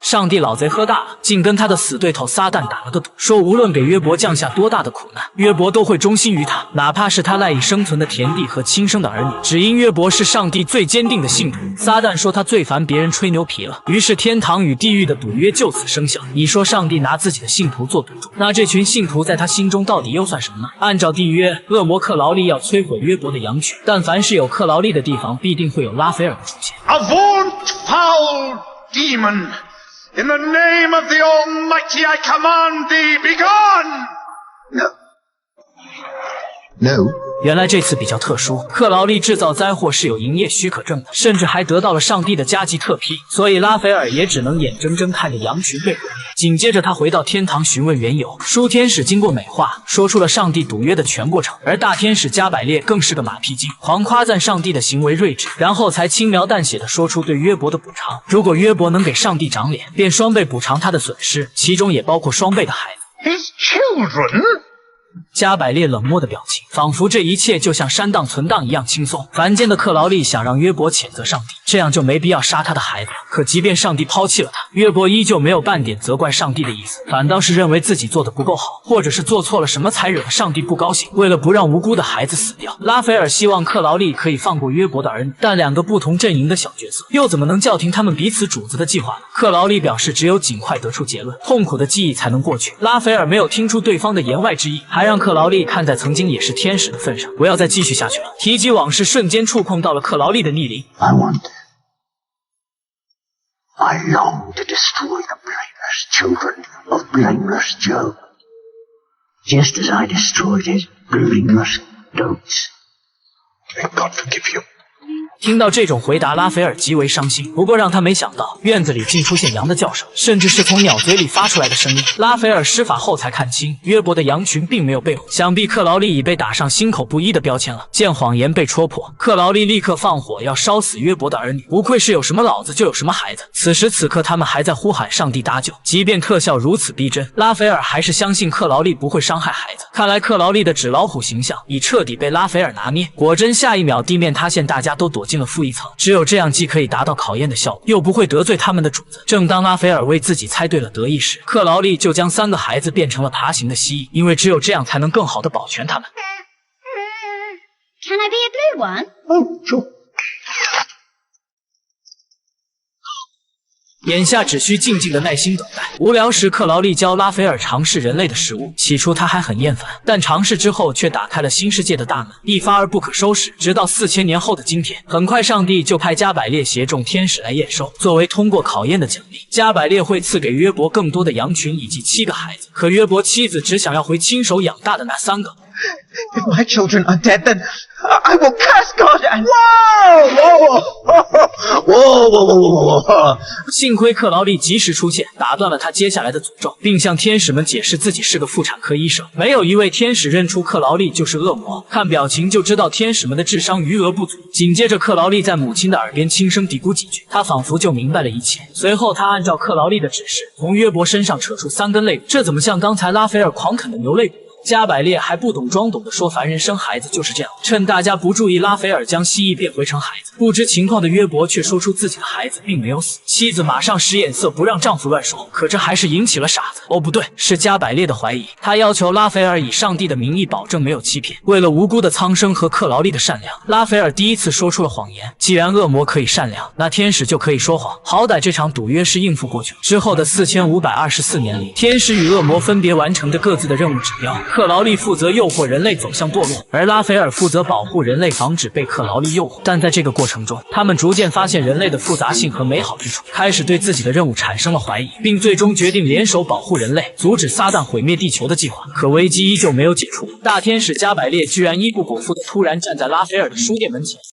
上帝老贼喝大了，竟跟他的死对头撒旦打了个赌，说无论给约伯降下多大的苦难，约伯都会忠心于他，哪怕是他赖以生存的田地和亲生的儿女，只因约伯是上帝最坚定的信徒。撒旦说他最烦别人吹牛皮了，于是天堂与地狱的赌约就此生效。你说上帝拿自己的信徒做赌注，那这群信徒在他心中到底又算什么呢？按照缔约，恶魔克劳利要摧毁约伯的羊群，但凡是有克劳利的地方，必定会有拉斐尔的出现。Avaunt, foul demon! In the name of the Almighty, I command thee, begone! No. 原来这次比较特殊，克劳利制造灾祸是有营业许可证的，甚至还得到了上帝的加急特批，所以拉斐尔也只能眼睁睁看着羊群被毁灭。紧接着他回到天堂询问缘由，书天使经过美化，说出了上帝赌约的全过程，而大天使加百列更是个马屁精，狂夸赞上帝的行为睿智，然后才轻描淡写的说出对约伯的补偿，如果约伯能给上帝长脸，便双倍补偿他的损失，其中也包括双倍的孩子。 His children? 加百列冷漠的表情，仿佛这一切就像删档存档一样轻松。凡间的克劳利想让约伯谴责上帝，这样就没必要杀他的孩子。可即便上帝抛弃了他，约伯依旧没有半点责怪上帝的意思，反倒是认为自己做的不够好，或者是做错了什么才惹得上帝不高兴。为了不让无辜的孩子死掉，拉斐尔希望克劳利可以放过约伯的儿女，但两个不同阵营的小角色又怎么能叫停他们彼此主子的计划呢？克劳利表示，只有尽快得出结论，痛苦的记忆才能过去。拉斐尔没有听出对方的言外之意，还让克劳利看在曾经也是天使的份上，不要再继续下去了。提及往事，瞬间触碰到了克劳利的逆鳞。I long to destroy the blameless children of blameless Job, just as I destroyed his blameless goats. May God forgive you. 听到这种回答，拉斐尔极为伤心。不过让他没想到，院子里竟出现羊的叫声，甚至是从鸟嘴里发出来的声音。拉斐尔施法后才看清，约伯的羊群并没有被毁，想必克劳利已被打上心口不一的标签了。见谎言被戳破，克劳利立刻放火要烧死约伯的儿女。不愧是有什么老子就有什么孩子。此时此刻，他们还在呼喊上帝搭救。即便特效如此逼真，拉斐尔还是相信克劳利不会伤害孩子。看来克劳利的纸老虎形象已彻底被拉斐尔拿捏。果真，下一秒地面塌陷，大家都躲进了负一层。只有这样，既可以达到考验的效果，又不会得罪他们的主子。正当拉斐尔为自己猜对了得意时，克劳利就将3个孩子变成了爬行的蜥蜴，因为只有这样才能更好的保全他们。Can I be a blue one? Oh, sure. 眼下只需静静的耐心等待。无聊时，克劳利教拉斐尔尝试人类的食物。起初他还很厌烦，但尝试之后却打开了新世界的大门，一发而不可收拾。直到4000年后的今天，很快上帝就派加百列携众天使来验收，作为通过考验的奖励。加百列会赐给约伯更多的羊群以及7个孩子，可约伯妻子只想要回亲手养大的那3个。If my children are dead, then I will curse God and... Whoa! 幸亏克劳利及时出现，打断了他接下来的诅咒，并向天使们解释自己是个妇产科医生。没有一位天使认出克劳利就是恶魔，看表情就知道天使们的智商余额不足。紧接着，克劳利在母亲的耳边轻声嘀咕几句，他仿佛就明白了一切。随后，他按照克劳利的指示，从约伯身上扯出3根肋骨，这怎么像刚才拉斐尔狂啃的牛肋骨？加百列还不懂装懂的说，凡人生孩子就是这样。趁大家不注意，拉斐尔将蜥蜴变回成孩子。不知情况的约伯却说出自己的孩子并没有死。妻子马上使眼色，不让丈夫乱说。可这还是引起了傻子，哦不对，是加百列的怀疑。他要求拉斐尔以上帝的名义保证没有欺骗。为了无辜的苍生和克劳利的善良，拉斐尔第一次说出了谎言。既然恶魔可以善良，那天使就可以说谎。好歹这场赌约是应付过去了。之后的4524年里，天使与恶魔分别完成着各自的任务指标。克劳利负责诱惑人类走向堕落，而拉斐尔负责保护人类，防止被克劳利诱惑。但在这个过程中，他们逐渐发现人类的复杂性和美好之处，开始对自己的任务产生了怀疑，并最终决定联手保护人类，阻止撒旦毁灭地球的计划。可危机依旧没有解除，大天使加百列居然一不苟夫的突然站在拉斐尔的书店门前。